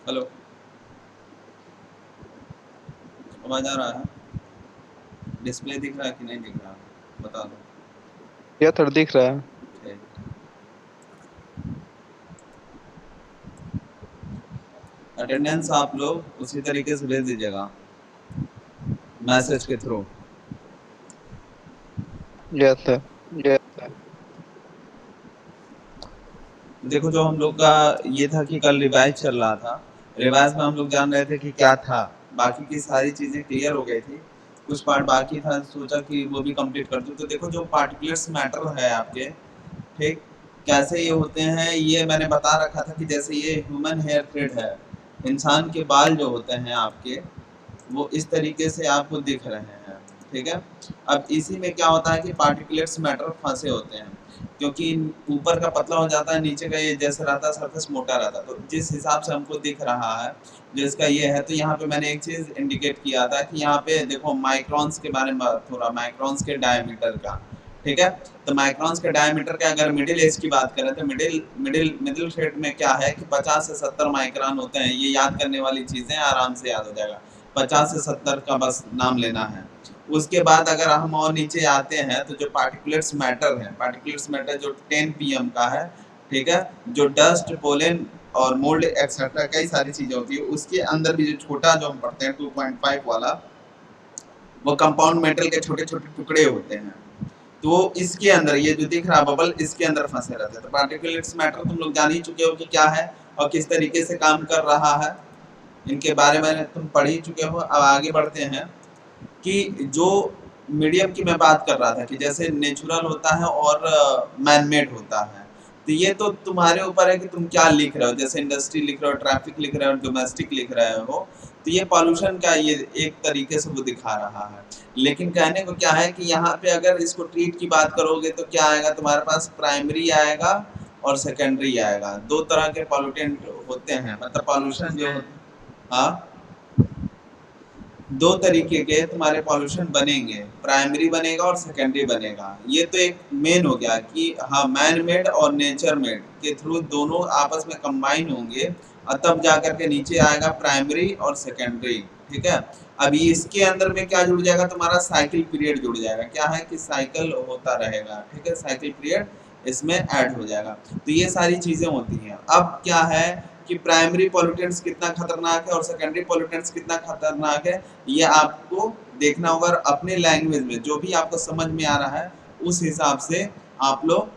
Hello, आवाज आ रहा है? डिस्प्ले दिख रहा है कि नहीं दिख रहा? बता दो। क्या थर दिख रहा है। ठीक। अटेंडेंस आप लोग उसी तरीके से भेज दीजिएगा, मैसेज के थ्रू। Yes sir. यस। देखो, जो हम लोग का ये था कि कल रिवाइज चल रहा था, रिवाइज में हम लोग जान रहे थे कि क्या था, बाकी की सारी चीज़ें क्लियर हो गई थी, कुछ पार्ट बाकी था, सोचा कि वो भी कंप्लीट कर दूं। तो देखो, जो पार्टिकुलर्स मैटर है आपके, ठीक, कैसे ये होते हैं ये मैंने बता रखा था कि जैसे ये ह्यूमन हेयर थ्रेड है, इंसान के बाल जो होते हैं आपके, वो इस तरीके से आपको दिख रहे हैं, ठीक है। अब इसी में क्या होता है कि पार्टिकुलेट्स मैटर फंसे होते हैं, क्योंकि ऊपर का पतला हो जाता है, नीचे का ये जैसे रहता है सरफेस मोटा रहता है, तो जिस हिसाब से हमको दिख रहा है जिसका ये है, तो यहाँ पे मैंने एक चीज इंडिकेट किया था कि यहाँ पे देखो माइक्रॉन्स के बारे में बात हो रहा, माइक्रॉन्स के डायमीटर का, ठीक है। तो माइक्रॉन्स के डायमीटर का अगर मिडिल एज की बात करें तो मिडिल मिडिल मिडिल थ्रेड में क्या है कि 50 से 70 माइक्रॉन होते हैं। ये याद करने वाली चीजें, आराम से याद हो जाएगा, 50 से 70 का बस नाम लेना है। उसके बाद अगर हम और नीचे आते हैं तो जो पार्टिकुलेट्स मैटर है, पार्टिकुलेट्स मैटर जो 10 पीएम का है, ठीक है, जो डस्ट पोलन और मोल्ड एक्सेट्रा कई सारी चीजें होती है, उसके अंदर भी जो छोटा जो हम पढ़ते हैं 2.5 वाला, वो कंपाउंड मेटल के छोटे छोटे टुकड़े होते हैं। तो इसके अंदर ये जो दिख रहा बबल, इसके अंदर फंसे रहते हैं। तो पार्टिकुलेट्स मैटर तुम लोग जान ही चुके हो कि क्या है और किस तरीके से काम कर रहा है, इनके बारे में तुम पढ़ ही चुके हो। अब आगे बढ़ते हैं कि जो मीडियम की मैं बात कर रहा था कि जैसे नेचुरल होता है और मैन मेड होता है, तो ये तो तुम्हारे ऊपर है कि तुम क्या लिख रहे हो। जैसे इंडस्ट्री लिख रहे हो, ट्रैफिक लिख रहे हो, डोमेस्टिक लिख रहे हो, तो ये पॉल्यूशन का ये एक तरीके से वो दिखा रहा है। लेकिन कहने को क्या है कि यहाँ पे अगर इसको ट्रीट की बात करोगे तो क्या आएगा तुम्हारे पास, प्राइमरी आएगा और सेकेंडरी आएगा। दो तरह के पॉल्यूटेंट होते हैं, मतलब पॉल्यूशन जो, हाँ, दो तरीके के तुम्हारे पॉल्यूशन बनेंगे, प्राइमरी बनेगा और सेकेंडरी बनेगा। ये तो एक मेन हो गया कि हाँ, मैन मेड और नेचर मेड के थ्रू दोनों आपस में कंबाइन होंगे और तब जाकर के नीचे आएगा प्राइमरी और सेकेंडरी, ठीक है। अभी इसके अंदर में क्या जुड़ जाएगा, तुम्हारा साइकिल पीरियड जुड़ जाएगा। क्या है कि साइकिल होता रहेगा, ठीक है, साइकिल पीरियड इसमें ऐड हो जाएगा। तो ये सारी चीजें होती हैं। अब क्या है कि प्राइमरी पॉल्यूटेंट्स कितना खतरनाक है और सेकेंडरी पॉल्यूटेंट्स कितना खतरनाक है, ये आपको देखना होगा। अपने लैंग्वेज में जो भी आपको समझ में आ रहा है उस हिसाब से आप लोग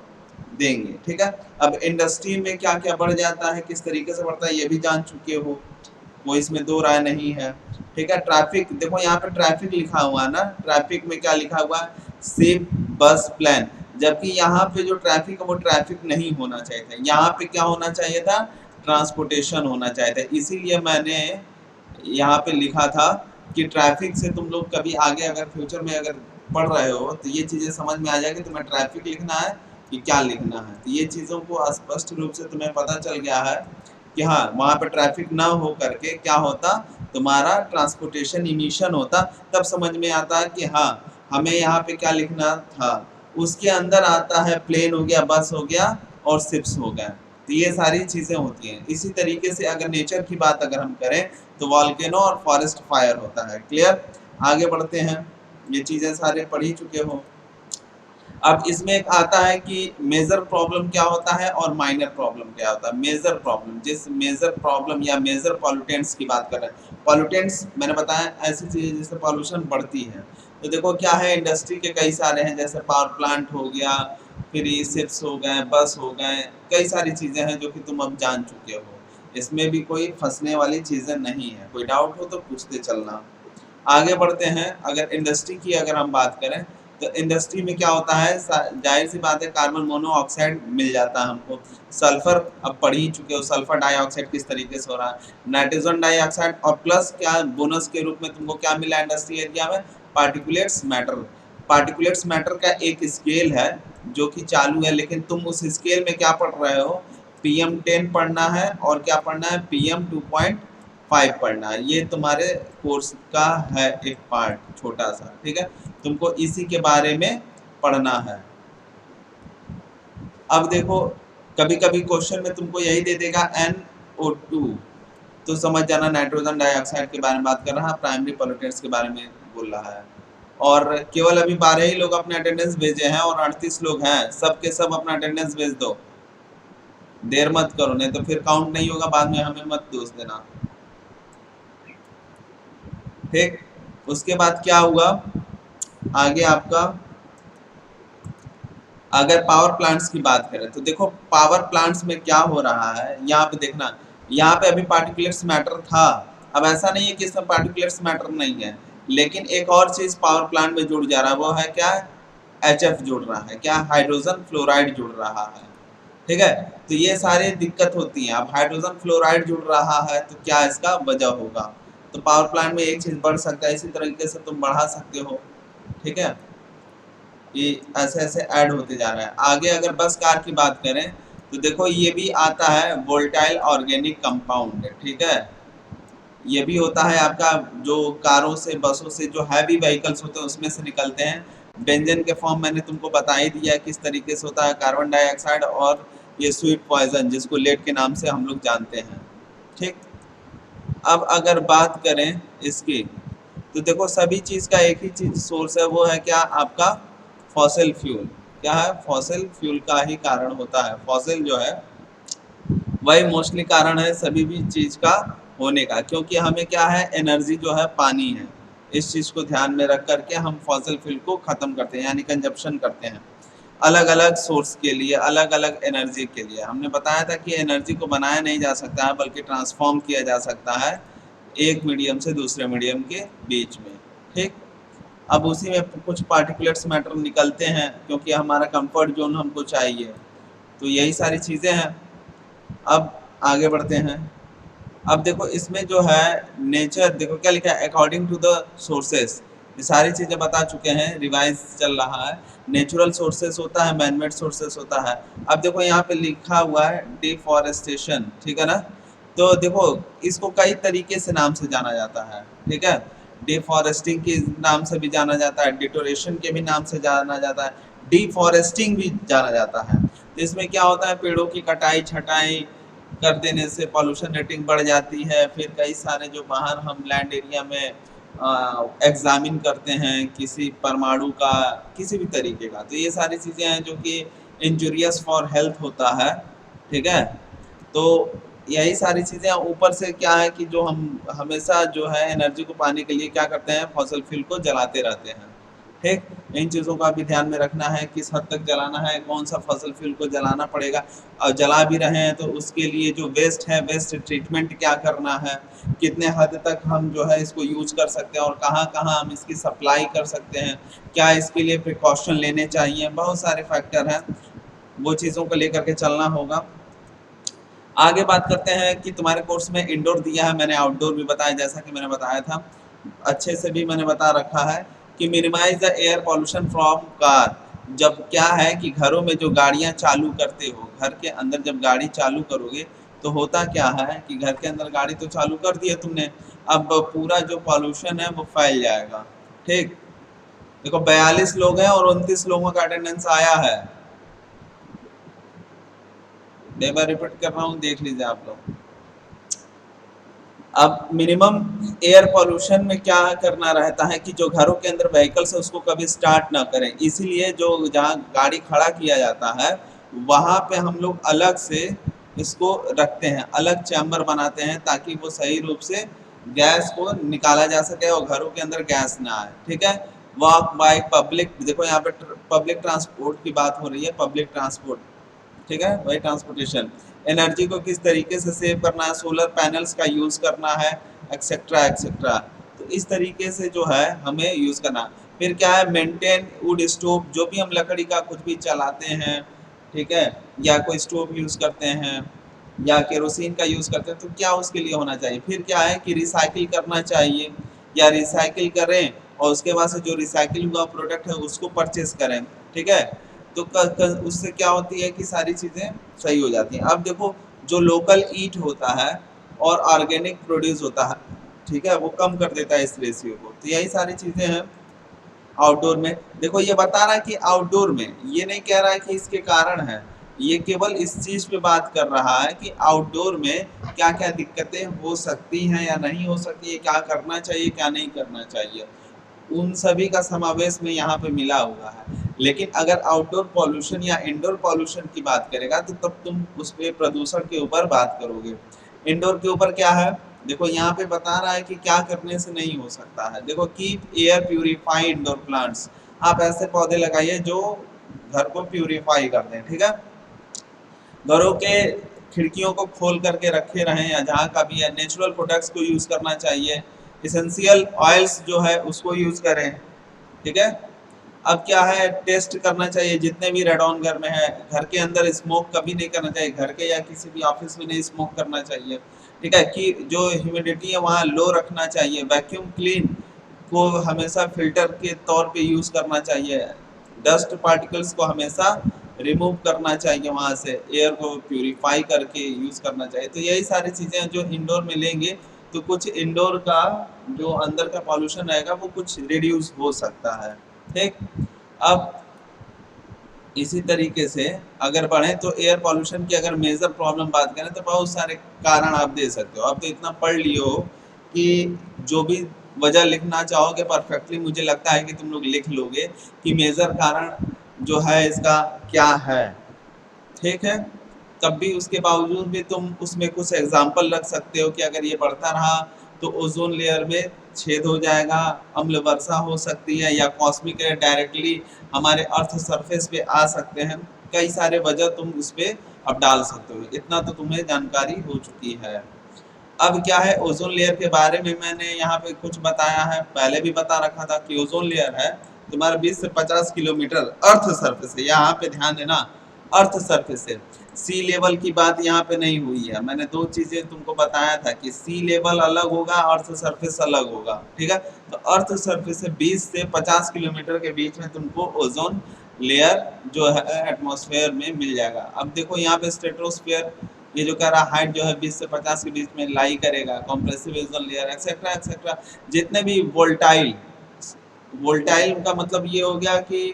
देंगे, ठीक है। अब इंडस्ट्री में क्या क्या बढ़ जाता है, किस तरीके से बढ़ता है, ये भी जान चुके हो, वो इसमें दो राय नहीं है, ठीक है। ट्रैफिक देखो, यहाँ पे ट्रैफिक लिखा हुआ है ना, ट्रैफिक में क्या लिखा हुआ है, सेफ बस प्लान, जबकि यहाँ पे जो ट्रैफिक है वो ट्रैफिक नहीं होना चाहिए था। यहाँ पे क्या होना चाहिए था, ट्रांसपोर्टेशन होना चाहिए था। इसीलिए मैंने यहाँ पे लिखा था कि ट्रैफिक से तुम लोग कभी आगे अगर फ्यूचर में अगर पढ़ रहे हो तो ये चीज़ें समझ में आ जाएगी, तुम्हें ट्रैफिक लिखना है कि क्या लिखना है। तो ये चीज़ों को स्पष्ट रूप से तुम्हें पता चल गया है कि हाँ, वहाँ पे ट्रैफिक ना हो करके क्या होता, तुम्हारा ट्रांसपोर्टेशन इमिशन होता। तब समझ में आता है कि हाँ, हमें यहाँ पे क्या लिखना था। उसके अंदर आता है प्लेन हो गया, बस हो गया और शिप्स हो गए। तो ये सारी चीज़ें होती हैं। इसी तरीके से अगर नेचर की बात अगर हम करें तो वॉल्केनो और फॉरेस्ट फायर होता है। क्लियर? आगे बढ़ते हैं, ये चीज़ें सारे पढ़ ही चुके हो। अब इसमें एक आता है कि मेजर प्रॉब्लम क्या होता है और माइनर प्रॉब्लम क्या होता है। मेजर प्रॉब्लम, जिस मेजर प्रॉब्लम या मेजर पॉल्यूटेंट्स की बात कर रहे हैं, पॉल्यूटेंट्स मैंने बताया ऐसी चीज़ जिससे पॉल्यूशन बढ़ती है। तो देखो क्या है, इंडस्ट्री के कई सारे हैं, जैसे पावर प्लांट हो गया, फिर ये शिप्स हो गए, बस हो गए, कई सारी चीज़ें हैं जो कि तुम अब जान चुके हो। इसमें भी कोई फंसने वाली चीज़ें नहीं है। कोई डाउट हो तो पूछते चलना। आगे बढ़ते हैं, अगर इंडस्ट्री की अगर हम बात करें तो इंडस्ट्री में क्या होता है, जाहिर सी बात है, कार्बन मोनोऑक्साइड मिल जाता है हमको। सल्फर अब पढ़ ही चुके हो, सल्फर डाइऑक्साइड किस तरीके से हो रहा है, नाइट्रोजन डाइऑक्साइड, और प्लस क्या बोनस के रूप में तुमको क्या मिला इंडस्ट्री एरिया में, पार्टिकुलेट्स मैटर। पार्टिकुलेट्स मैटर का एक स्केल है जो कि चालू है, लेकिन तुम उस स्केल में क्या पढ़ रहे हो, PM10 पढ़ना है और क्या पढ़ना है, PM2.5 पढ़ना है। ये तुम्हारे कोर्स का है एक पार्ट छोटा सा, ठीक है, तुमको इसी के बारे में पढ़ना है। अब देखो, कभी कभी क्वेश्चन में तुमको यही दे देगा NO2, तो समझ जाना नाइट्रोजन डाइऑक्साइड के बारे में बात कर रहा है, प्राइमरी पोल्यूटेंट्स के बारे में बोल रहा है। और केवल अभी 12 ही लोग अपने अटेंडेंस भेजे हैं और 38 लोग हैं, सब के सब अपना अटेंडेंस भेज दो, देर मत करो, नहीं तो फिर काउंट नहीं होगा, बाद में हमें मत दोष देना। ठीक, उसके बाद क्या हुआ आगे आपका, अगर पावर प्लांट्स की बात करें तो देखो पावर प्लांट्स में क्या हो रहा है, यहाँ पे देखना, यहाँ पे अभी पार्टिकुलेट्स मैटर था, अब ऐसा नहीं है कि इसमें पार्टिकुलेट्स मैटर नहीं है, लेकिन एक और चीज पावर प्लांट में जुड़ जा रहा है, वो है क्या, HF जुड़ रहा है, क्या, हाइड्रोजन फ्लोराइड जुड़ रहा है। ठीक है, तो ये सारी दिक्कत होती है। अब हाइड्रोजन फ्लोराइड जुड़ रहा है तो क्या इसका वजह होगा, तो पावर प्लांट में एक चीज बढ़ सकता है, इसी तरीके से तुम बढ़ा सकते हो। ठीक है, ये ऐसे ऐसे ऐड होते जा रहा है। आगे अगर बस कार की बात करें तो देखो ये भी आता है वोल्टाइल ऑर्गेनिक कंपाउंड। ठीक है, ये भी होता है आपका, जो कारों से बसों से जो हैवी व्हीकल्स होते हैं उसमें से निकलते हैं। बेंजन के फॉर्म मैंने तुमको बता ही दिया किस तरीके से होता है, कार्बन डाइऑक्साइड और ये स्वीट पॉइजन जिसको लेड के नाम से हम लोग जानते हैं। ठीक, अब अगर बात करें इसकी तो देखो सभी चीज़ का एक ही चीज सोर्स है, वो है क्या आपका, फॉसिल फ्यूल। क्या है, फॉसिल फ्यूल का ही कारण होता है, फॉसिल जो है वही मोस्टली कारण है सभी भी चीज का होने का, क्योंकि हमें क्या है, एनर्जी जो है पानी है, इस चीज को ध्यान में रख करके हम फॉसिल फ्यूल को खत्म करते हैं, यानी कंजप्शन करते हैं अलग अलग सोर्स के लिए, अलग अलग एनर्जी के लिए। हमने बताया था कि एनर्जी को बनाया नहीं जा सकता है बल्कि ट्रांसफॉर्म किया जा सकता है एक मीडियम से दूसरे मीडियम के बीच में। ठीक, अब उसी में कुछ पार्टिकुलेट्स मैटर निकलते हैं क्योंकि हमारा कंफर्ट जोन हमको चाहिए, तो यही सारी चीज़ें हैं। अब आगे बढ़ते हैं। अब देखो इसमें जो है नेचर, देखो क्या लिखा है, अकॉर्डिंग टू द सोर्सेस, ये सारी चीज़ें बता चुके हैं, रिवाइज चल रहा है। नेचुरल सोर्सेस होता है, मैनमेड सोर्सेस होता है। अब देखो यहाँ पे लिखा हुआ है डिफॉरेस्टेशन, ठीक है ना, तो देखो इसको कई तरीके से नाम से जाना जाता है। ठीक है, डिफॉरेस्टिंग के नाम से भी जाना जाता है, डिटोरेशन के भी नाम से जाना जाता है, डिफॉरेस्टिंग भी जाना जाता है। तो इसमें क्या होता है, पेड़ों की कटाई छटाई कर देने से पॉल्यूशन रेटिंग बढ़ जाती है। फिर कई सारे जो बाहर हम लैंड एरिया में एग्जामिन करते हैं किसी परमाणु का, किसी भी तरीके का, तो ये सारी चीज़ें हैं जो कि इंजुरियस फॉर हेल्थ होता है। ठीक है, तो यही सारी चीज़ें, ऊपर से क्या है कि जो हम हमेशा जो है एनर्जी को पाने के लिए क्या करते हैं, फॉसल फ्यूल को जलाते रहते हैं। ठीक, इन चीज़ों का भी ध्यान में रखना है, किस हद तक जलाना है, कौन सा फॉसल फ्यूल को जलाना पड़ेगा, और जला भी रहे हैं तो उसके लिए जो वेस्ट है, वेस्ट ट्रीटमेंट क्या करना है, कितने हद तक हम जो है इसको यूज कर सकते हैं और कहाँ कहाँ हम इसकी सप्लाई कर सकते हैं, क्या इसके लिए प्रिकॉशन लेने चाहिए, बहुत सारे फैक्टर हैं, वो चीज़ों को लेकर के चलना होगा। आगे बात करते हैं कि तुम्हारे कोर्स में इंडोर दिया है, मैंने आउटडोर भी बताया, जैसा कि मैंने बताया था, अच्छे से भी मैंने बता रखा है कि minimise the air pollution from car. जब क्या है कि घरों में जो गाड़ियां चालू करते हो, घर के अंदर जब गाड़ी चालू करोगे तो होता क्या है कि घर के अंदर गाड़ी तो चालू कर दी है तुमने, अब पूरा जो पॉल्यूशन है वो फैल जाएगा। ठीक, देखो 42 लोग हैं और 29 लोगों का अटेंडेंस आया है, मैं रिपीट कर रहा हूँ, देख लीजिए आप लोग। अब मिनिमम एयर पॉल्यूशन में क्या करना रहता है कि जो घरों के अंदर व्हीकल्स है उसको कभी स्टार्ट ना करें, इसीलिए जो जहाँ गाड़ी खड़ा किया जाता है वहाँ पे हम लोग अलग से इसको रखते हैं, अलग चैम्बर बनाते हैं ताकि वो सही रूप से गैस को निकाला जा सके और घरों के अंदर गैस ना आए। ठीक है, वॉक बाइक पब्लिक, देखो यहाँ पे पब्लिक ट्रांसपोर्ट की बात हो रही है, पब्लिक ट्रांसपोर्ट, ठीक है, वही ट्रांसपोर्टेशन। एनर्जी को किस तरीके से सेव करना है, सोलर पैनल्स का यूज़ करना है, एक्सेट्रा एक्सेट्रा, तो इस तरीके से जो है हमें यूज़ करना। फिर क्या है, मेंटेन वुड स्टोव, जो भी हम लकड़ी का कुछ भी चलाते हैं, ठीक है, या कोई स्टोव यूज़ करते हैं या केरोसिन का यूज़ करते हैं, तो क्या उसके लिए होना चाहिए। फिर क्या है कि रिसाइकिल करना चाहिए, या रिसाइकिल करें और उसके बाद से जो रिसाइकिल हुआ प्रोडक्ट है उसको परचेस करें। ठीक है, तो उससे क्या होती है कि सारी चीज़ें सही हो जाती हैं। अब देखो जो लोकल ईट होता है और ऑर्गेनिक प्रोड्यूस होता है, ठीक है, वो कम कर देता है इस रेशियो को, तो यही सारी चीज़ें हैं। आउटडोर में देखो ये बता रहा है कि आउटडोर में, ये नहीं कह रहा है कि इसके कारण है, ये केवल इस चीज पे बात कर रहा है कि आउटडोर में क्या क्या दिक्कतें हो सकती हैं या नहीं हो सकती है, क्या करना चाहिए क्या नहीं करना चाहिए, उन सभी का समावेश में यहाँ पे मिला हुआ है। लेकिन अगर आउटडोर पॉल्यूशन या इंडोर पॉल्यूशन की बात करेगा तो तब तुम उस पे प्रदूषण के ऊपर बात करोगे। इंडोर के ऊपर क्या है, देखो यहाँ पे बता रहा है कि क्या करने से नहीं हो सकता है। देखो, keep air purify indoor plants, आप ऐसे पौधे लगाइए जो घर को प्यूरिफाई कर दें, ठीक है। घरों के खिड़कियों को खोल करके रखे रहें या जहाँ का भी है, नेचुरल प्रोडक्ट्स को यूज़ करना चाहिए, इसेंशियल ऑयल्स जो है उसको यूज़ करें, ठीक है। अब क्या है, टेस्ट करना चाहिए जितने भी रेडॉन घर में है, घर के अंदर स्मोक कभी नहीं करना चाहिए, घर के या किसी भी ऑफिस में नहीं स्मोक करना चाहिए, ठीक है। कि जो ह्यूमिडिटी है वहाँ लो रखना चाहिए, वैक्यूम क्लीन को हमेशा फिल्टर के तौर पे यूज़ करना चाहिए, डस्ट पार्टिकल्स को हमेशा रिमूव करना चाहिए, वहाँ से एयर को प्यूरिफाई करके यूज़ करना चाहिए। तो यही सारी चीज़ें जो इंडोर में लेंगे तो कुछ इंडोर का जो अंदर का पॉल्यूशन रहेगा वो कुछ रिड्यूस हो सकता है, ठीक। अब इसी तरीके से अगर बढ़े तो एयर पॉल्यूशन की अगर मेजर प्रॉब्लम बात करें तो बहुत सारे कारण आप दे सकते हो। अब तो इतना पढ़ लियो कि जो भी वजह लिखना चाहोगे परफेक्टली मुझे लगता है कि तुम लोग लिख लोगे कि मेजर कारण जो है इसका क्या है, ठीक है। तब भी उसके बावजूद भी तुम उसमें कुछ एग्जाम्पल रख सकते हो कि अगर ये बढ़ता रहा तो ओजोन लेयर में छेद हो जाएगा, अम्ल वर्षा हो सकती है या कॉस्मिक रे डायरेक्टली हमारे अर्थ सरफेस पे आ सकते हैं। कई सारे वजह तुम उस पर अब डाल सकते हो, इतना तो तुम्हें जानकारी हो चुकी है। अब क्या है, ओजोन लेयर के बारे में मैंने यहाँ पे कुछ बताया है, पहले भी बता रखा था कि ओजोन लेयर है तुम्हारा 20 से 50 किलोमीटर अर्थ सरफेस है, यहाँ पे ध्यान देना, अर्थ सरफेस है। सी लेवल की बात यहाँ पे नहीं हुई है, मैंने दो चीजें तुमको बताया था कि सी लेवल अलग होगा, अर्थ सरफेस अलग होगा, ठीक है। तो अर्थ सरफेस से 20 से 50 किलोमीटर के बीच में तुमको ओजोन लेयर जो है एटमॉस्फेयर में मिल जाएगा। अब देखो यहाँ पे स्ट्रेटोस्फेयर, ये जो कह रहा हाइट जो है 20 से 50 के बीच में लाई करेगा, compressive ozone layer etcetera etcetera, जितने भी वोल्टाइल, वोल्टाइल का मतलब ये हो गया कि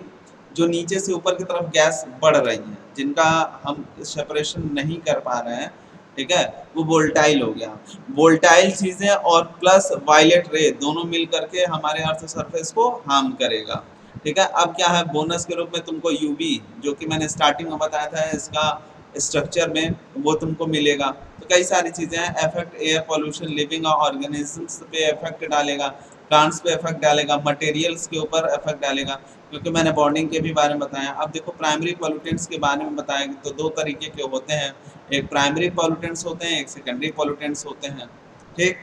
जो नीचे से ऊपर की तरफ गैस बढ़ रही है जिनका हम सेपरेशन नहीं कर पा रहे हैं, ठीक है, वो वोल्टाइल हो गया। वोल्टाइल चीजें और प्लस वायलेट रे दोनों मिल करके हमारे अर्थ सरफेस को हार्म करेगा, ठीक है। अब क्या है, बोनस के रूप में तुमको यूवी जो कि मैंने स्टार्टिंग में बताया था इसका स्ट्रक्चर में, वो तुमको मिलेगा। तो कई सारी चीज़ें हैं, effect air pollution living organisms पे इफेक्ट डालेगा, प्लांट्स पे इफेक्ट डालेगा, मटेरियल्स के ऊपर इफेक्ट डालेगा, क्योंकि मैंने बॉन्डिंग के भी बारे में बताया। अब देखो प्राइमरी पॉल्यूटेंट्स के बारे में बताएंगे तो दो तरीके के होते हैं, एक प्राइमरी पॉल्यूटेंट्स होते हैं, एक सेकेंडरी पॉल्यूटेंट्स होते हैं, ठीक।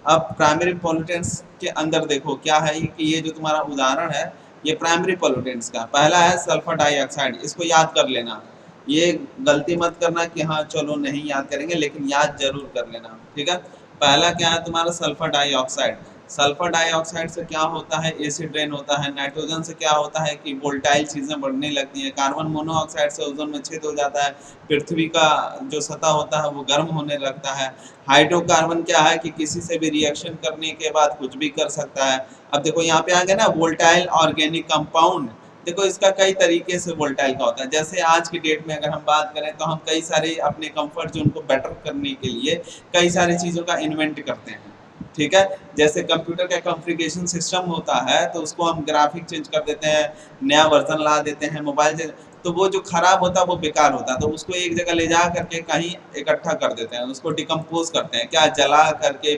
अब प्राइमरी पॉल्यूटेंट्स के अंदर देखो क्या है कि ये जो तुम्हारा उदाहरण है ये प्राइमरी पॉल्यूटेंट्स का पहला है सल्फर डाइऑक्साइड, इसको याद कर लेना। ये गलती मत करना कि हाँ चलो नहीं याद करेंगे, लेकिन याद जरूर कर लेना, ठीक है। पहला क्या है तुम्हारा सल्फर डाइऑक्साइड। सल्फर डाइऑक्साइड से क्या होता है, एसिड रेन होता है। नाइट्रोजन से क्या होता है कि वोल्टाइल चीजें बढ़ने लगती हैं। कार्बन मोनोऑक्साइड से ओजोन में छेद हो जाता है, पृथ्वी का जो सतह होता है वो गर्म होने लगता है। हाइड्रोकार्बन क्या है कि किसी से भी रिएक्शन करने के बाद कुछ भी कर सकता है। अब देखो यहाँ पे आ गया ना वोल्टाइल ऑर्गेनिक कंपाउंड, देखो इसका कई तरीके से वोल्टाइल का होता है। जैसे आज की डेट में अगर हम बात करें तो हम कई सारे अपने कंफर्ट जोन को बेटर करने के लिए कई सारी चीज़ों का इन्वेंट करते हैं, ठीक है। जैसे कंप्यूटर का कॉन्फ़िगरेशन सिस्टम होता है तो उसको हम ग्राफिक चेंज कर देते हैं, नया वर्जन ला देते हैं मोबाइल से, तो वो जो खराब होता है वो बेकार होता है, तो उसको एक जगह ले जा करके कहीं इकट्ठा कर देते हैं, उसको डिकम्पोज करते हैं, क्या जला करके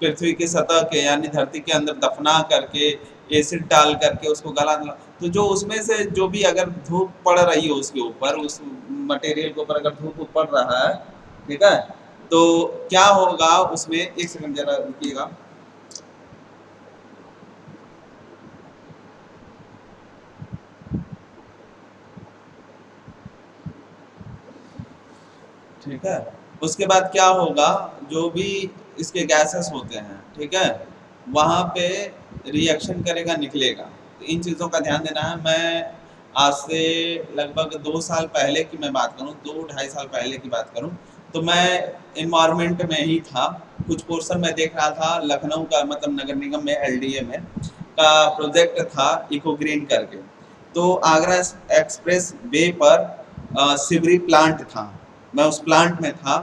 पृथ्वी की सतह के यानी धरती के अंदर दफना करके एसिड डाल करके उसको गला, तो जो उसमें से जो भी अगर धूप पड़ रही है उसके ऊपर, उस मटेरियल के ऊपर अगर धूप पड़ रहा है, ठीक है, तो क्या होगा उसमें, एक सेकंड जरा रुकिएगा। ठीक है, उसके बाद क्या होगा, जो भी इसके गैसेस होते हैं, ठीक है, वहाँ पे रिएक्शन करेगा, निकलेगा। तो इन चीज़ों का ध्यान देना है। मैं आज से लगभग 2 साल पहले की मैं बात करूँ, 2 ढाई साल पहले की बात करूँ, तो मैं इन्वायरमेंट में ही था। कुछ पोर्शन में देख रहा था लखनऊ का, मतलब नगर निगम में एलडीए में का प्रोजेक्ट था इको ग्रीन करके। तो आगरा एक्सप्रेस वे पर सिवरी प्लांट था, मैं उस प्लांट में था,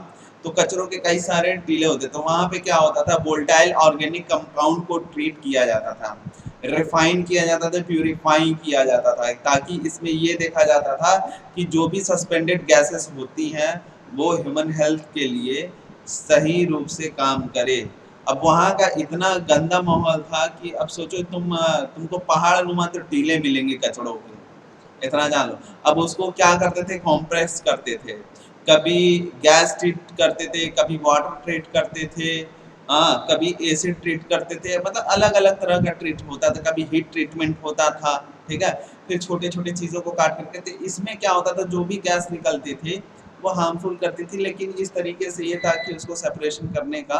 तो कचरों के कई सारे टीले होते, तो वहां पे क्या होता था, वोल्टाइल ऑर्गेनिक कंपाउंड को ट्रीट किया जाता था, रिफाइन किया जाता था, प्यूरिफाई किया जाता था, ताकि इसमें ये देखा जाता था कि जो भी सस्पेंडेड गैसेस होती हैं वो ह्यूमन हेल्थ के लिए सही रूप से काम करे। अब वहाँ का इतना गंदा माहौल था कि अब सोचो तुमको पहाड़ नुमा तो टीले मिलेंगे कचड़ों के, इतना जान लो। अब उसको क्या करते थे, कॉम्प्रेस करते थे, कभी गैस ट्रीट करते थे, कभी वाटर ट्रीट करते थे, हाँ कभी एसिड ट्रीट करते थे, मतलब अलग अलग तरह का ट्रीट होता था, कभी हीट ट्रीटमेंट होता था, ठीक है। फिर छोटे छोटे चीज़ों को काट करके, तो इसमें क्या होता था, जो भी गैस निकलती थी वो हार्मफुल करती थी, लेकिन इस तरीके से ये था कि उसको सेपरेशन करने का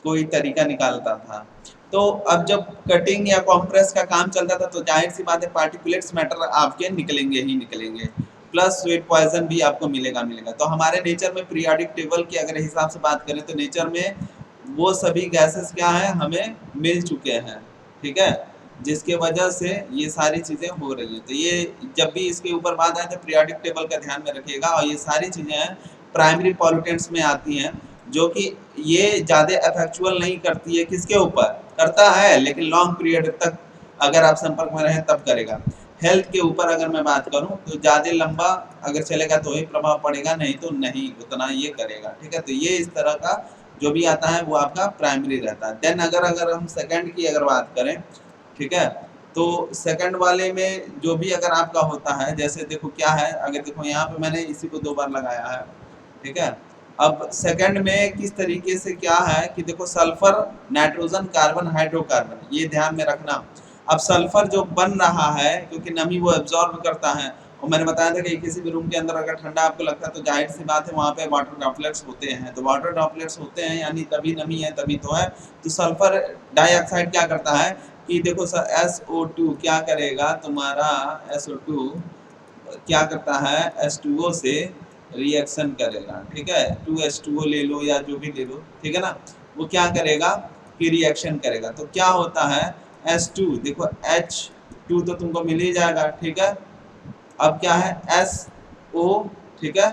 कोई तरीका निकालता था। तो अब जब कटिंग या कॉम्प्रेस का काम चलता था तो जाहिर सी बात है पार्टिकुलेट्स मैटर आपके निकलेंगे ही निकलेंगे, प्लस स्वीट पॉइजन भी आपको मिलेगा मिलेगा। तो हमारे नेचर में पीरियोडिक टेबल की अगर हिसाब से बात करें तो नेचर में वो सभी गैसेस क्या है हमें मिल चुके हैं, ठीक है, जिसके वजह से ये सारी चीज़ें हो रही हैं। तो ये जब भी इसके ऊपर बात आए तो पीरियोडिक टेबल का ध्यान में रखिएगा, और ये सारी चीज़ें हैं प्राइमरी पॉल्यूटेंट्स में आती हैं, जो कि ये ज़्यादा इफेक्चुअल नहीं करती है, किसके ऊपर करता है, लेकिन लॉन्ग पीरियड तक अगर आप संपर्क में रहें तब करेगा। हेल्थ के ऊपर अगर मैं बात करूं तो ज़्यादा लंबा अगर चलेगा तो ही प्रभाव पड़ेगा, नहीं तो नहीं उतना ये करेगा, ठीक है। तो ये इस तरह का जो भी आता है वो आपका प्राइमरी रहता है। देन अगर हम सेकंड की अगर बात करें, ठीक है, तो सेकंड वाले में जो भी अगर आपका होता है, जैसे देखो क्या है, अगर देखो यहाँ पे मैंने इसी को 2 बार लगाया है, ठीक है। अब सेकंड में किस तरीके से क्या है कि देखो सल्फर, नाइट्रोजन, कार्बन, हाइड्रोकार्बन, ये ध्यान में रखना। अब सल्फर जो बन रहा है क्योंकि नमी वो एब्जॉर्ब करता है, और मैंने बताया था कि किसी भी रूम के अंदर अगर ठंडा आपको लगता है तो जाहिर सी बात है वहाँ पे वाटर ड्रॉपलेट्स होते हैं, तो वाटर ड्रॉपलेट्स होते हैं यानी तभी नमी है तभी तो है। तो सल्फर डाइऑक्साइड क्या करता है कि देखो SO2 क्या करेगा तुम्हारा, SO2 क्या करता है, H2O से रिएक्शन करेगा, ठीक है, 2H2O ले लो या जो भी ले लो, ठीक है ना, वो क्या करेगा कि रिएक्शन करेगा। तो क्या होता है H2, देखो H2 तो तुमको मिल ही जाएगा, ठीक है। अब क्या है SO, ठीक है,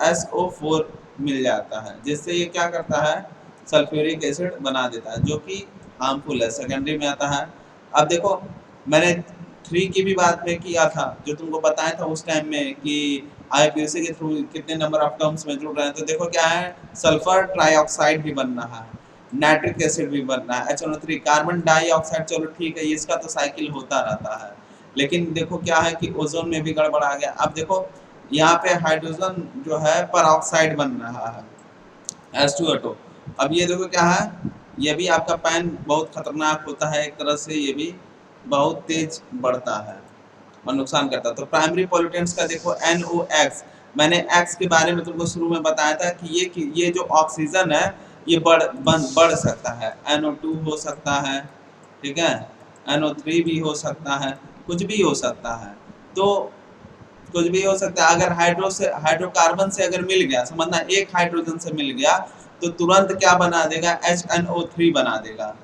SO4 मिल जाता है, जिससे ये क्या करता है सल्फ्यूरिक एसिड बना देता है, जो कि हार्मफुल है, सेकेंडरी में आता है। अब देखो मैंने 3 की भी बात में किया था, जो तुमको बताया था उस टाइम में कि IUPAC के थ्रू कितने नंबर ऑफ टर्म्स में जुड़ रहे हैं, तो देखो क्या है सल्फर ट्राइऑक्साइड भी बन रहा है, नाइट्रिक एसिड भी बन रहा है, HNO3, कार्बन डाइऑक्साइड, चलो ठीक है इसका तो साइकिल होता रहता है, लेकिन देखो क्या है कि ओजोन में भी गड़बड़ आ गया। अब देखो यहाँ पे हाइड्रोजन जो है परऑक्साइड बन रहा है, H2O2। अब ये देखो क्या है, ये भी आपका पैन बहुत खतरनाक होता है एक तरह से, ये भी बहुत तेज बढ़ता है और नुकसान करता है। तो प्राइमरी पॉल्यूटेंट्स का देखो NOx, मैंने एक्स के बारे में तुमको शुरू में बताया था कि ये जो ऑक्सीजन है ये बढ़ सकता है, NO2 हो सकता है, ठीक है, NO3 भी हो सकता है, कुछ भी हो सकता है, तो कुछ भी हो सकता है। अगर हाइड्रोकार्बन से अगर मिल गया, समझना एक हाइड्रोजन से मिल गया तो तुरंत क्या बना देगा, HNO3 बना देगा,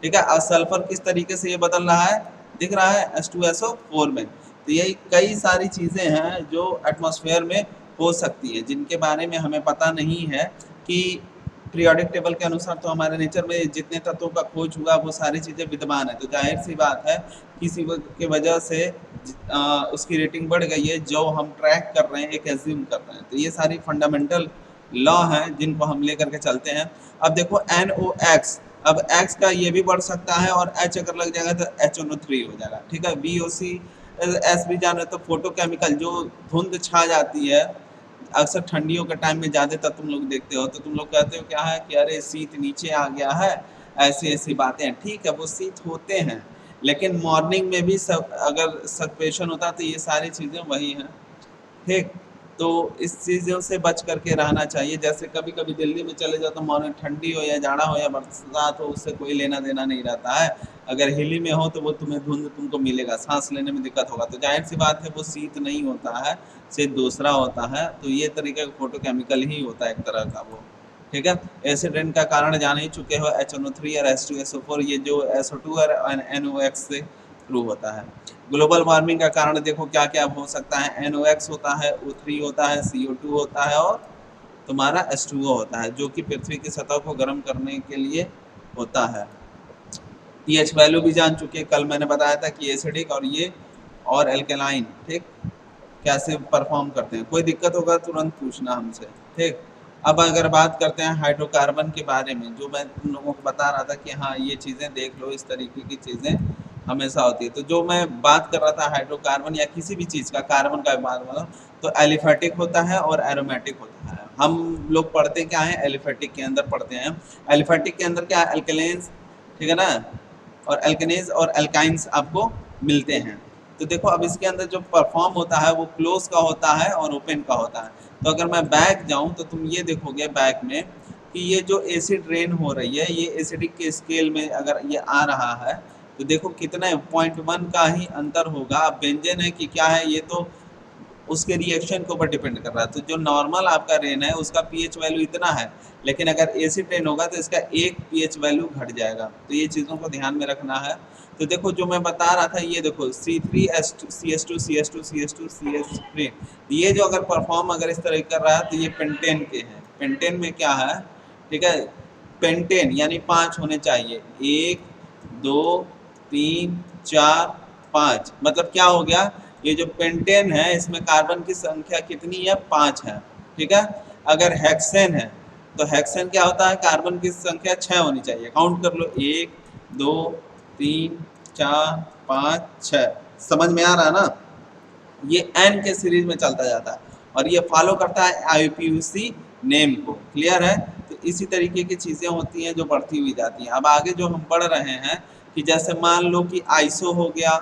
ठीक है। और सल्फर किस तरीके से ये बदल रहा है दिख रहा है H2SO4 में। तो यही कई सारी चीज़ें हैं जो एटमॉस्फेयर में हो सकती है, जिनके बारे में हमें पता नहीं है कि पीरियोडिक टेबल के अनुसार तो हमारे नेचर में जितने तत्वों का खोज हुआ वो सारी चीज़ें विद्यमान है, तो जाहिर सी बात है किसी के वजह से उसकी रेटिंग बढ़ गई है, जो हम ट्रैक कर रहे हैं, एक एज्यूम कर रहे हैं। तो ये सारी फंडामेंटल लॉ हैं जिनको हम लेकर के चलते हैं। अब देखो NOx, अब X का ये भी बढ़ सकता है और H अगर लग जाएगा तो HNO3 हो जाएगा, ठीक है। VOC S भी जान रहे तो फोटोकेमिकल, जो धुंध छा जाती है अक्सर ठंडियों के टाइम में ज़्यादातर तुम लोग देखते हो, तो तुम लोग कहते हो क्या है कि अरे शीत नीचे आ गया है, ऐसी ऐसी बातें हैं, ठीक है वो शीत होते हैं, लेकिन मॉर्निंग में भी सब अगर सक्वेशन होता तो ये सारी चीज़ें वही हैं, ठीक। तो इस चीज़ों से बच करके रहना चाहिए। जैसे कभी कभी दिल्ली में चले जाओ तो मॉर्निंग ठंडी हो या जाड़ा हो या बरसात हो, उससे कोई लेना देना नहीं रहता है। अगर हिली में हो तो वो तुम्हें धुंध तुमको मिलेगा, सांस लेने में दिक्कत होगा, तो जाहिर सी बात है वो शीत नहीं होता है, शीत दूसरा होता है। तो ये तरीके का फोटोकेमिकल ही होता है एक तरह का वो, ठीक है। एसिड रेन का कारण जान ही चुके हो, HNO3 और H2SO4, ये जो SO2 और NOx से थ्रू होता है। ग्लोबल वार्मिंग का कारण देखो क्या क्या हो सकता है, NOx होता है, O3 होता है, CO2 होता है और तुम्हारा H2O होता है, जो कि पृथ्वी की सतह को गर्म करने के लिए होता है। पीएच वैल्यू भी जान चुके हैं, कल मैंने बताया था कि एसिडिक और ये और एल्केलाइन, ठीक, कैसे परफॉर्म करते हैं। कोई दिक्कत होगा तुरंत पूछना हमसे, ठीक। अब अगर बात करते हैं हाइड्रोकार्बन के बारे में, जो मैं तुम लोगों को बता रहा था कि हाँ ये चीज़ें देख लो, इस तरीके की चीज़ें हमेशा होती है। तो जो मैं बात कर रहा था हाइड्रोकार्बन या किसी भी चीज़ का कार्बन का बात मतलब, तो एलिफेटिक होता है और एरोमेटिक होता है। हम लोग पढ़ते क्या है, एलिफेटिक के अंदर पढ़ते हैं। एलिफेटिक के अंदर क्या है, अल्केलेन्स, ठीक है ना, और एल्केनेज और एल्काइंस आपको मिलते हैं। तो देखो अब इसके अंदर जो परफॉर्म होता है वो क्लोज का होता है और ओपन का होता है। तो अगर मैं बैक जाऊं तो तुम ये देखोगे बैक में कि ये जो एसिड रेन हो रही है, ये एसिडिक के स्केल में अगर ये आ रहा है तो देखो कितना 0.1 का ही अंतर होगा। अब बेंजेन है कि क्या है, ये तो उसके रिएक्शन के ऊपर डिपेंड कर रहा है। तो जो नॉर्मल आपका रेन है उसका पीएच वैल्यू इतना है, लेकिन अगर एसिड रेन होगा तो इसका एक पीएच वैल्यू घट जाएगा। तो ये चीज़ों को ध्यान में रखना है। तो देखो जो मैं बता रहा था, ये देखो C3H2 ये जो अगर परफॉर्म अगर इस तरह कर रहा है तो ये पेंटेन के हैं। पेंटेन में क्या है, ठीक है, पेंटेन यानी 5 होने चाहिए, 1 2 3 4 5, मतलब क्या हो गया, ये जो पेंटेन है इसमें कार्बन की संख्या कितनी है, 5 है, ठीक है। अगर हेक्सेन है तो हेक्सेन क्या होता है, कार्बन की संख्या 6 होनी चाहिए। काउंट कर लो, 1 2 3 4 5 6। समझ में आ रहा है ना, ये एन के सीरीज में चलता जाता है और ये फॉलो करता है IUPAC नेम को। क्लियर है। तो इसी तरीके की चीज़ें होती हैं जो बढ़ती हुई जाती हैं। अब आगे जो हम पढ़ रहे हैं कि जैसे मान लो कि आइसो हो गया,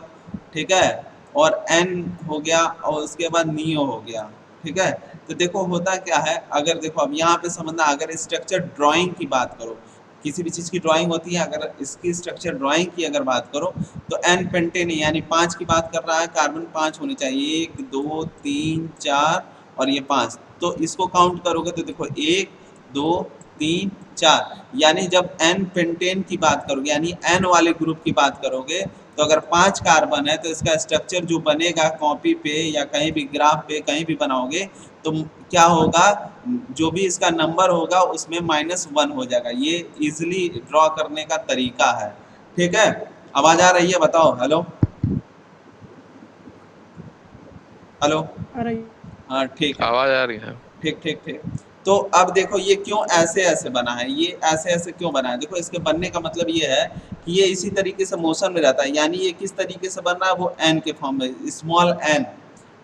ठीक है, और एन हो गया और उसके बाद नियो हो गया, ठीक है। तो देखो होता क्या है, अगर देखो अब यहाँ पे समझना, अगर स्ट्रक्चर ड्राइंग की बात करो, किसी भी चीज़ की ड्राइंग होती है, अगर इसकी स्ट्रक्चर ड्राइंग की अगर बात करो तो एन पेंटेन यानी 5 की बात कर रहा है, कार्बन 5 होनी चाहिए, 1 2 3 4 और ये 5। तो इसको काउंट करोगे तो देखो 1 2 3 4, यानी जब एन पेंटेन की बात करोगे यानी एन वाले ग्रुप की बात करोगे तो अगर 5 कार्बन है तो इसका स्ट्रक्चर जो बनेगा कॉपी पे या कहीं भी ग्राफ पे कहीं भी बनाओगे तो क्या होगा, जो भी इसका नंबर होगा उसमें -1 हो जाएगा। ये इजीली ड्रॉ करने का तरीका है, ठीक है। आवाज आ रही है, बताओ हेलो हेलो। आ रही। हाँ ठीक है, आवाज आ रही है। ठीक ठीक ठीक। तो अब देखो ये क्यों ऐसे ऐसे बना है, ये ऐसे ऐसे क्यों बना है, देखो इसके बनने का मतलब ये है कि ये इसी तरीके से मोशन में रहता है। यानी ये किस तरीके से बन रहा है, वो एन के फॉर्म में, स्मॉल एन,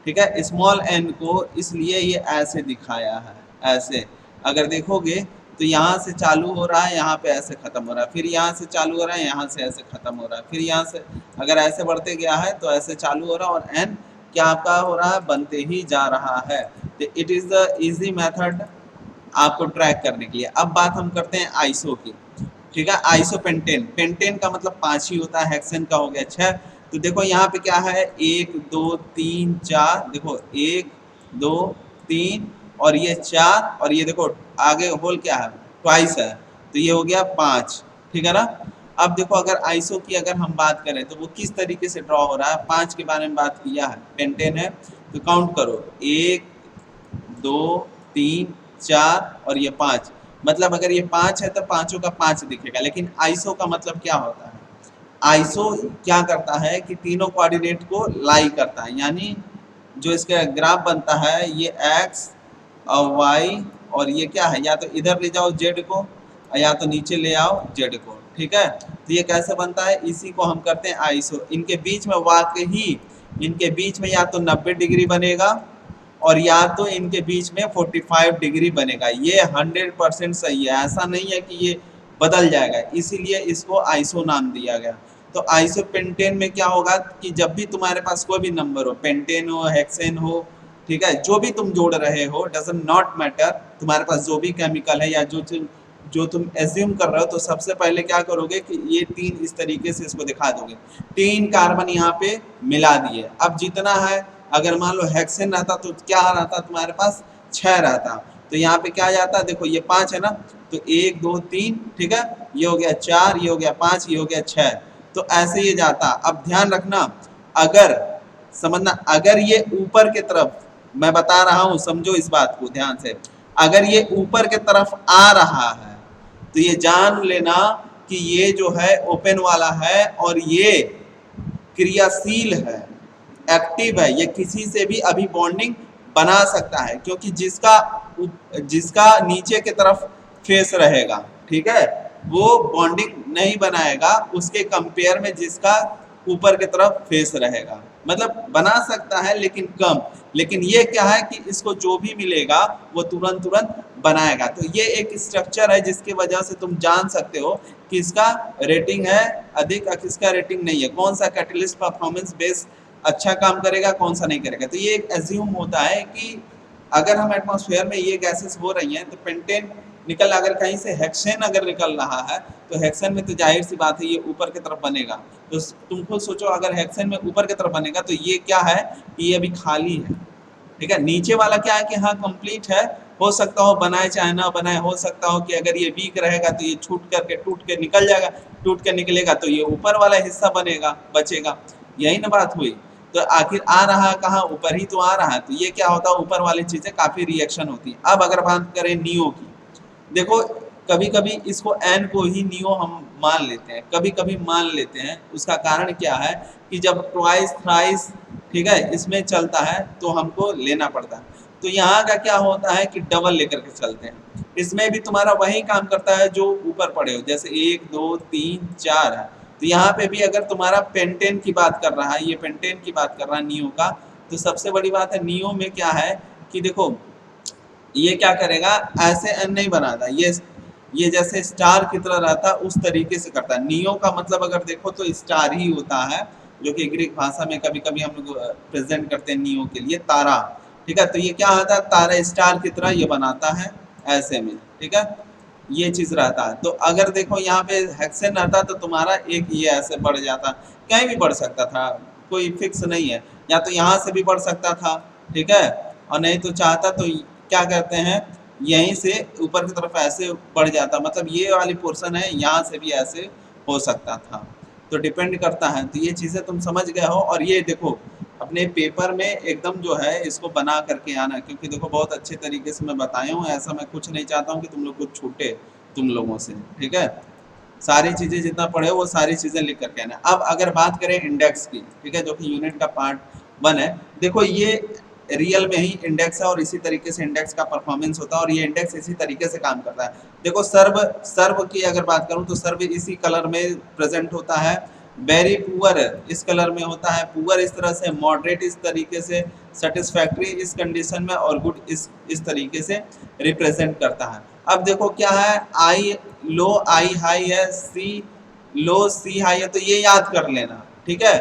ठीक है। स्मॉल एन को इसलिए ये ऐसे दिखाया है, ऐसे। अगर देखोगे तो यहाँ से चालू हो रहा है, यहाँ पे ऐसे खत्म हो रहा है, फिर यहाँ से चालू हो रहा है, यहाँ से ऐसे खत्म हो रहा है, फिर यहाँ से अगर ऐसे बढ़ते गया है तो ऐसे चालू हो रहा है और एन क्या आपका हो रहा है, बनते ही जा रहा है। तो it is the easy method आपको ट्रैक करने के लिए। अब बात हम करते हैं आइसो की, ठीक है। आइसो पेंटेन, पेंटेन का मतलब 5 ही होता है, हेक्सेन का हो गया 6। तो देखो यहाँ पे क्या है, 1 2 3 4, देखो 1 2 3 और ये 4 और ये देखो आगे होल क्या है, ट्वाइस है, तो ये हो गया 5, ठीक है ना। अब देखो अगर आइसो की अगर हम बात करें तो वो किस तरीके से ड्रॉ हो रहा है, 5 के बारे में बात किया है, पेंटेन है तो काउंट करो, 1 2 3 4 और ये 5। मतलब अगर ये 5 है तो पांचों का 5 दिखेगा। लेकिन आइसो का मतलब क्या होता है, आइसो क्या करता है कि तीनों कोऑर्डिनेट को लाई करता है, यानी जो इसका ग्राफ बनता है ये एक्स और वाई और ये क्या है, या तो इधर ले जाओ जेड को या तो नीचे ले आओ जेड को, ठीक है। तो ये कैसे बनता है, इसी को हम करते हैं आइसो। इनके बीच में वाकई इनके बीच में या तो 90 डिग्री बनेगा और या तो इनके बीच में 45 डिग्री बनेगा। ये 100% सही है, ऐसा नहीं है कि ये बदल जाएगा, इसीलिए इसको आइसो नाम दिया गया। तो आइसो पेंटेन में क्या होगा कि जब भी तुम्हारे पास कोई भी नंबर हो, पेंटेन हो हेक्सेन हो, ठीक है, जो भी तुम जोड़ रहे हो डजंट नॉट मैटर, तुम्हारे पास जो भी केमिकल है या जो तुम एज्यूम कर रहे हो, तो सबसे पहले क्या करोगे कि ये 3 इस तरीके से इसको दिखा दोगे, 3 कार्बन यहाँ पे मिला दिए। अब जितना है, अगर मान लो हेक्सेन रहता तो क्या रहता तुम्हारे पास, 6 रहता, तो यहाँ पे क्या जाता, देखो ये 5 है ना, तो 1 2 3, ठीक है, ये हो गया 4, ये हो गया 5, ये हो गया 6। तो ऐसे ये जाता। अब ध्यान रखना, अगर समझना, अगर ये ऊपर के तरफ, मैं बता रहा हूं समझो इस बात को ध्यान से, अगर ये ऊपर के तरफ आ रहा है तो ये जान लेना कि ये जो है ओपन वाला है और ये क्रियाशील है, एक्टिव है, ये किसी से भी अभी बॉन्डिंग बना सकता है, क्योंकि जिसका नीचे की तरफ फेस रहेगा, ठीक है, वो बॉन्डिंग नहीं बनाएगा उसके कंपेयर में जिसका ऊपर की तरफ फेस रहेगा। मतलब बना सकता है लेकिन कम। लेकिन ये क्या है कि इसको जो भी मिलेगा वो तुरंत तुरंत बनाएगा। तो ये एक स्ट्रक्चर है जिसकी वजह से तुम जान सकते हो कि इसका रेटिंग है अधिक और किसका रेटिंग नहीं है, कौन सा कैटलिस्ट परफॉर्मेंस बेस अच्छा काम करेगा, कौन सा नहीं करेगा। तो ये एक एज्यूम होता है कि अगर हम एटमॉस्फेयर में ये गैसेस हो रही हैं तो पेंटेन निकल, अगर कहीं से हेक्सेन अगर निकल रहा है तो हेक्सेन में तो जाहिर सी बात है ये ऊपर की तरफ बनेगा। तो तुम खुद सोचो, अगर हेक्सेन में ऊपर की तरफ बनेगा तो ये क्या है कि ये अभी खाली है, ठीक है। नीचे वाला क्या है कि हाँ कंप्लीट है, हो सकता हो बनाए चाहे ना बनाए, हो सकता हो कि अगर ये वीक रहेगा तो ये छूट करके टूट के निकल जाएगा, टूट के निकलेगा तो ये ऊपर वाला हिस्सा बनेगा, बचेगा। यही ना बात हुई। तो आखिर आ रहा कहाँ, ऊपर ही तो आ रहा है। तो ये क्या होता है, ऊपर वाली चीजें काफी रिएक्शन होती है। अब अगर बात करें नियो की, देखो कभी कभी इसको एन को ही नियो हम मान लेते हैं, कभी कभी मान लेते हैं। उसका कारण क्या है कि जब ट्वाइस थ्राइस, ठीक है, इसमें चलता है तो हमको लेना पड़ता है। तो यहाँ का क्या होता है कि डबल लेकर के चलते हैं। इसमें भी तुम्हारा वही काम करता है जो ऊपर पड़े हो, जैसे 1 2 3 4 है। तो यहाँ पे भी अगर तुम्हारा पेंटेन की बात कर रहा है, ये पेंटेन की बात कर रहा है नियो का, तो सबसे बड़ी बात है नियो में क्या है कि देखो ये क्या करेगा, ऐसे एन नहीं बनाता, ये जैसे स्टार की तरह रहता उस तरीके से करता है। नियो का मतलब अगर देखो तो स्टार ही होता है, जो कि ग्रीक भाषा में कभी कभी हम लोग प्रेजेंट करते हैं नियो के लिए तारा, ठीक है। तो ये क्या होता है, तारा स्टार की तरह ये बनाता है ऐसे में, ठीक है, ये चीज रहता है। तो अगर देखो यहाँ पे हेक्सेन रहता तो तुम्हारा एक ये ऐसे बढ़ जाता, कहीं भी बढ़ सकता था, कोई फिक्स नहीं है, या तो यहाँ से भी बढ़ सकता था, ठीक है, और नहीं तो चाहता तो क्या कहते हैं यहीं से ऊपर की तरफ ऐसे बढ़ जाता, मतलब ये वाली पोर्शन है यहाँ से भी ऐसे हो सकता था। तो डिपेंड करता है। तो ये चीज़ें तुम समझ गए हो। और ये देखो अपने पेपर में एकदम जो है इसको बना करके आना, क्योंकि देखो बहुत अच्छे तरीके से मैं बताया हूँ, ऐसा मैं कुछ नहीं चाहता हूँ कि तुम लोग कुछ छूटे तुम लोगों से, ठीक है। सारी चीज़ें जितना पढ़े हो वो सारी चीज़ें लिख करके आना। अब अगर बात करें इंडेक्स की, ठीक है, जो कि यूनिट का पार्ट 1 है, देखो ये रियल में ही इंडेक्स है और इसी तरीके से इंडेक्स का परफॉर्मेंस होता है और ये इंडेक्स इसी तरीके से काम करता है। देखो सर्व, सर्व की अगर बात करूं तो सर्व इसी कलर में प्रेजेंट होता है, वेरी पुअर इस कलर में होता है, पुअर इस तरह से, मॉडरेट इस तरीके से, सेटिस्फैक्ट्री इस कंडीशन में और गुड इस तरीके से रिप्रेजेंट करता है। अब देखो क्या है, आई लो आई हाई है, सी लो सी हाई है, तो ये याद कर लेना, ठीक है।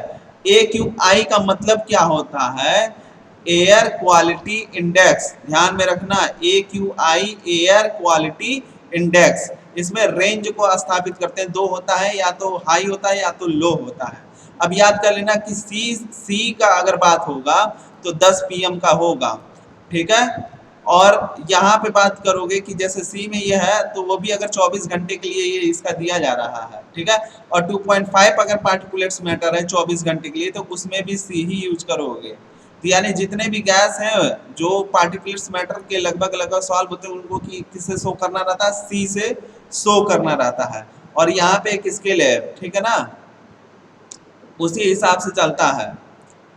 ए क्यू आई का मतलब क्या होता है, एयर क्वालिटी इंडेक्स, ध्यान में रखना, A Q I air quality index. इसमें रेंज को स्थापित करते हैं, 2 होता है, या तो हाई होता है या तो लो होता है। अब याद कर लेना कि सी का अगर बात होगा तो 10 पीएम का होगा, ठीक है। और यहाँ पे बात करोगे कि जैसे सी में ये है तो वो भी अगर 24 घंटे के लिए ये इसका दिया जा रहा है, ठीक है। और 2.5 अगर पार्टिकुलेट्स मैटर है 24 घंटे के लिए तो उसमें भी सी ही यूज करोगे। तो यानी जितने भी गैस हैं जो पार्टिकुलेट्स मैटर के लगभग लगभग सॉल्व होते हैं उनको किससे शो करना रहता है, सी से शो करना रहता है। और यहाँ पे एक स्केल है, ठीक है ना, उसी हिसाब से चलता है,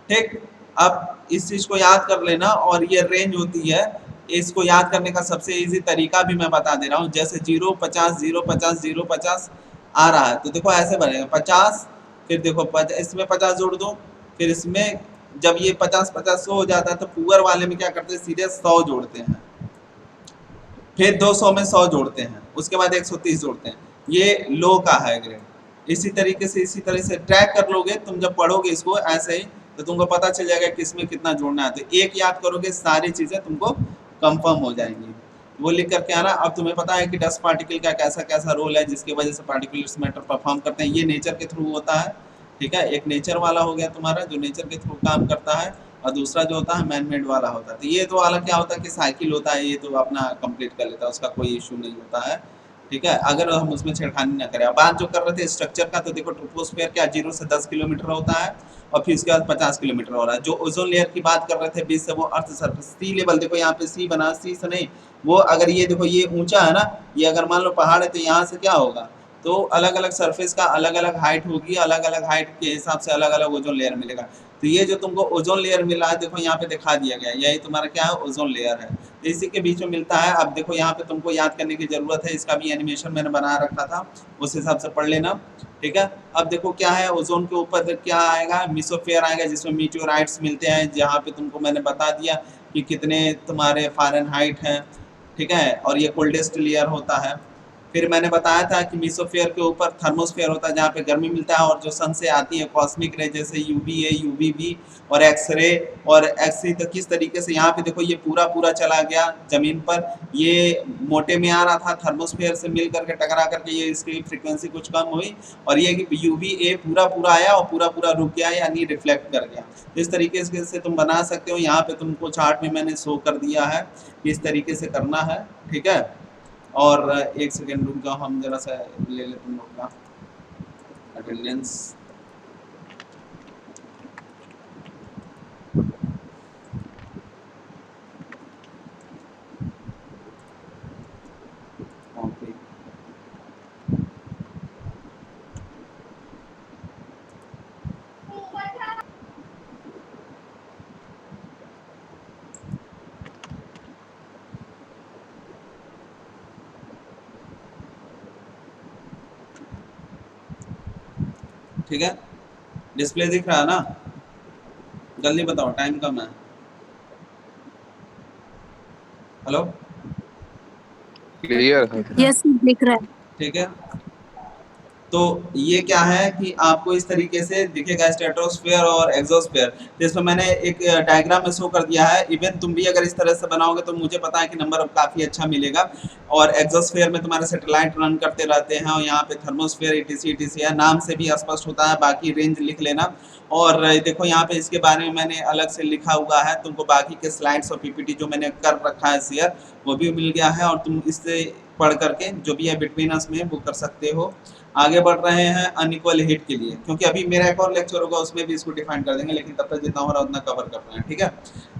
ठीक। अब इस चीज को याद कर लेना। और ये रेंज होती है, इसको याद करने का सबसे इजी तरीका भी मैं बता दे रहा हूँ। जैसे 0 50 0 50 0 50 आ रहा है तो देखो ऐसे बनेगा 50, फिर देखो इसमें 50 जोड़ दो, फिर इसमें जब ये 50 50 100 हो जाता है तो पुअर वाले में क्या करते हैं, सीधे 100 जोड़ते हैं, फिर 200 में 100 जोड़ते हैं, उसके बाद 130 जोड़ते हैं। ये लो का है ग्रेड। इसी तरह से ट्रैक कर लोगे तुम जब पढ़ोगे इसको ऐसे ही, तो तुमको पता चल जाएगा कि इसमें कितना जोड़ना है। तो एक याद करोगे सारी चीजें तुमको कंफर्म हो जाएंगी। वो लिख करके आना। अब तुम्हें पता है कि डस्ट पार्टिकल का कैसा कैसा रोल है जिसकी वजह से पार्टिकुलर्स मैटर परफॉर्म करते हैं। ये नेचर के थ्रू होता है, ठीक है। एक नेचर वाला हो गया तुम्हारा जो नेचर के थ्रू काम करता है, और दूसरा जो होता है मैन मेड वाला होता है। तो ये तो वाला क्या होता है कि साइकिल होता है, ये तो अपना कंप्लीट कर लेता है, उसका कोई इशू नहीं होता है, ठीक है, अगर हम उसमें छेड़खानी ना करें। अब बात जो कर रहे थे स्ट्रक्चर का, तो देखो ट्रोपोस्फेयर क्या 0 से 10 किलोमीटर होता है और फिर उसके बाद 50 किलोमीटर हो रहा है। जो ओजोन लेयर की बात कर रहे थे 20 से, वो अर्थ सरफेस सी लेवल, देखो यहाँ पे सी बना, सी से नहीं, वो अगर ये देखो ये ऊंचा है ना, ये अगर मान लो पहाड़ है तो यहाँ से क्या होगा, तो अलग अलग सरफेस का अलग अलग हाइट होगी, अलग अलग हाइट के हिसाब से अलग अलग ओजोन लेयर मिलेगा। तो ये जो तुमको ओजोन लेयर मिला है, देखो यहाँ पे दिखा दिया गया है, यही तुम्हारा क्या है, ओजोन लेयर है। तो इसी के बीच में मिलता है। अब देखो यहाँ पे तुमको याद करने की जरूरत है, इसका भी एनिमेशन मैंने बना रखा था, उस हिसाब से पढ़ लेना। ठीक है, अब देखो क्या है, ओजोन के ऊपर क्या आएगा, मिसोफेयर आएगा, जिसमें मीटियोराइट्स मिलते हैं, जहाँ पे तुमको मैंने बता दिया कि कितने तुम्हारे फ़ारेनहाइट हैं। ठीक है, और ये कोल्डेस्ट लेयर होता है। फिर मैंने बताया था कि मीसोफेयर के ऊपर थर्मोस्फेयर होता है, जहाँ पे गर्मी मिलता है, और जो सन से आती है कॉस्मिक रे, जैसे यूवी ए, यूवी बी और एक्स रे और एक्स रे, तो किस तरीके से यहाँ पे देखो ये पूरा पूरा चला गया जमीन पर, ये मोटे में आ रहा था, थर्मोस्फेयर से मिल करके टकरा करके ये इसकी फ्रीक्वेंसी कुछ कम हुई, और ये कि यूवी ए पूरा पूरा आया और पूरा पूरा रुक गया, यानी रिफ्लेक्ट कर गया। इस तरीके से तुम बना सकते हो। यहाँ पे तुमको चार्ट में मैंने शो कर दिया है कि इस तरीके से करना है। ठीक है, और एक सेकेंड रुक जाओ, हम जरा सा ले ले तुम लोग का अटेंडेंस। ओके, ठीक है, डिस्प्ले दिख रहा है ना, जल्दी बताओ, टाइम कम है। हेलो, क्लियर है। यस दिख रहा है। ठीक है, तो ये क्या है कि आपको इस तरीके से दिखेगा स्ट्रेटोस्फेयर और एक्सोस्फेयर। तो इसमें मैंने एक डायग्राम में शो कर दिया है। इवन तुम भी अगर इस तरह से बनाओगे तो मुझे पता है कि नंबर काफ़ी अच्छा मिलेगा। और एक्सोस्फेयर में तुम्हारे सैटेलाइट रन करते रहते हैं, और यहाँ पे थर्मोस्फेयर ईटीसी ईटीसी है, नाम से भी स्पष्ट होता है, बाकी रेंज लिख लेना। और देखो यहाँ पे इसके बारे में मैंने अलग से लिखा हुआ है, तुमको बाकी के स्लाइड्स और पीपीटी जो मैंने कर रखा है शेयर, वो भी मिल गया है, और तुम इससे पढ़ करके जो भी है बिटवीन अस में वो कर सकते हो। आगे बढ़ रहे हैं अनइक्वल हिट के लिए, क्योंकि अभी मेरा एक और लेक्चर होगा, उसमें भी इसको डिफाइन कर देंगे, लेकिन तब तक जितना हो रहा है उतना कवर कर रहे हैं। ठीक है,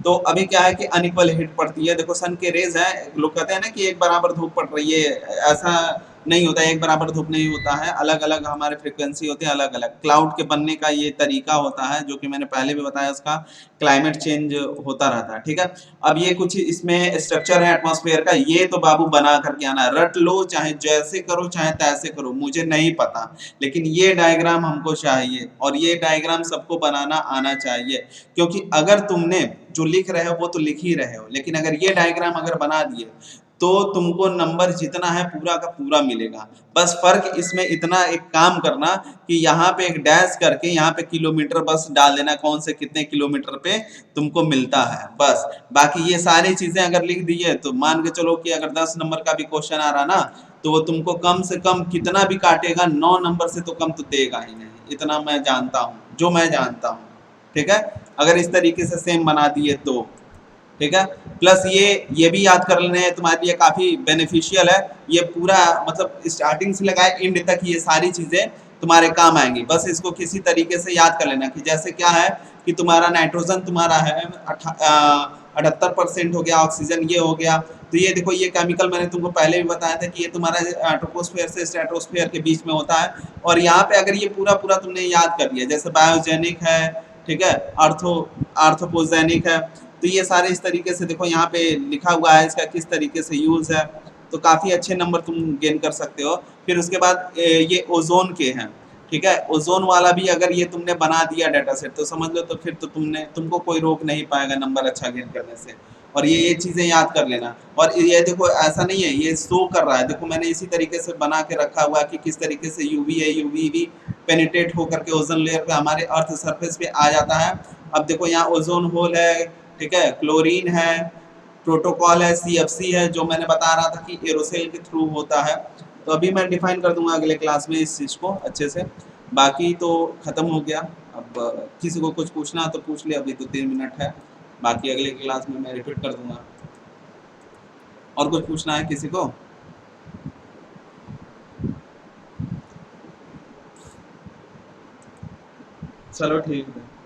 तो अभी क्या है कि अनइक्वल हिट पड़ती है। देखो सन के रेज है, लोग कहते हैं ना कि एक बराबर धूप पड़ रही है, ऐसा नहीं होता है, एक बराबर धूप नहीं होता है, अलग अलग हमारे फ्रिक्वेंसी होते हैं, अलग अलग क्लाउड के बनने का ये तरीका होता है, जो कि मैंने पहले भी बताया, उसका क्लाइमेट चेंज होता रहता है। ठीक है, अब ये कुछ इसमें स्ट्रक्चर है एटमॉस्फेयर का, ये तो बाबू बना करके आना, रट लो, चाहे जैसे करो चाहे तैसे करो, मुझे नहीं पता, लेकिन ये डायग्राम हमको चाहिए, और ये डायग्राम सबको बनाना आना चाहिए। क्योंकि अगर तुमने जो लिख रहे हो वो तो लिख ही रहे हो, लेकिन अगर ये डायग्राम अगर बना दिए तो तुमको नंबर जितना है पूरा का पूरा मिलेगा। बस फर्क इसमें इतना एक काम करना कि यहाँ पे एक डैश करके यहाँ पे किलोमीटर बस डाल देना, कौन से कितने किलोमीटर पे तुमको मिलता है, बस। बाकी ये सारी चीजें अगर लिख दिए तो मान के चलो कि अगर 10 नंबर का भी क्वेश्चन आ रहा ना, तो वो तुमको कम से कम कितना भी काटेगा, 9 नंबर से तो कम तो देगा ही नहीं, इतना मैं जानता हूँ, जो मैं जानता हूँ। ठीक है, अगर इस तरीके से सेम बना दिए तो। ठीक है, प्लस ये भी याद कर लेना है, तुम्हारे लिए काफी बेनिफिशियल है, ये पूरा मतलब स्टार्टिंग से लगाए एंड तक ये सारी चीजें तुम्हारे काम आएंगी। बस इसको किसी तरीके से याद कर लेना कि जैसे क्या है कि तुम्हारा नाइट्रोजन तुम्हारा है 78% हो गया, ऑक्सीजन ये हो गया। तो ये देखो, ये केमिकल मैंने तुमको पहले भी बताया था कि ये तुम्हारा ट्रोपोस्फेयर से स्ट्रेटोस्फेयर के बीच में होता है। और यहाँ पे अगर ये पूरा पूरा तुमने याद कर लिया, जैसे बायोजेनिक है, ठीक है, आर्थोपोजेनिक है, तो ये सारे इस तरीके से देखो यहाँ पे लिखा हुआ है, इसका किस तरीके से यूज है, तो काफी अच्छे नंबर तुम गेन कर सकते हो। फिर उसके बाद ये ओजोन के हैं। ठीक है, ओजोन वाला भी अगर ये तुमने बना दिया डाटा सेट, तो समझ लो तो फिर तो तुमको कोई रोक नहीं पाएगा नंबर अच्छा गेन करने से। और ये चीजें याद कर लेना। और ये देखो ऐसा नहीं है, ये शो कर रहा है, देखो मैंने इसी तरीके से बना के रखा हुआ है कि किस तरीके से यूवी है, यूवीबी पेनिट्रेट होकर के ओजोन लेयर पे हमारे अर्थ सरफेस पे आ जाता है। अब देखो यहाँ ओजोन होल है, ठीक है, क्लोरीन है, प्रोटोकॉल है, सीएफसी है, जो मैंने बता रहा था कि एरोसेल के थ्रू होता है। तो अभी मैं डिफाइन कर दूंगा अगले क्लास में इस चीज़ को अच्छे से। बाकी तो ख़त्म हो गया। अब किसी को कुछ पूछना हो तो पूछ ले, अभी तो 3 मिनट है, बाकी अगले क्लास में मैं रिपीट कर दूंगा। और कुछ पूछना है किसी को? चलो ठीक है।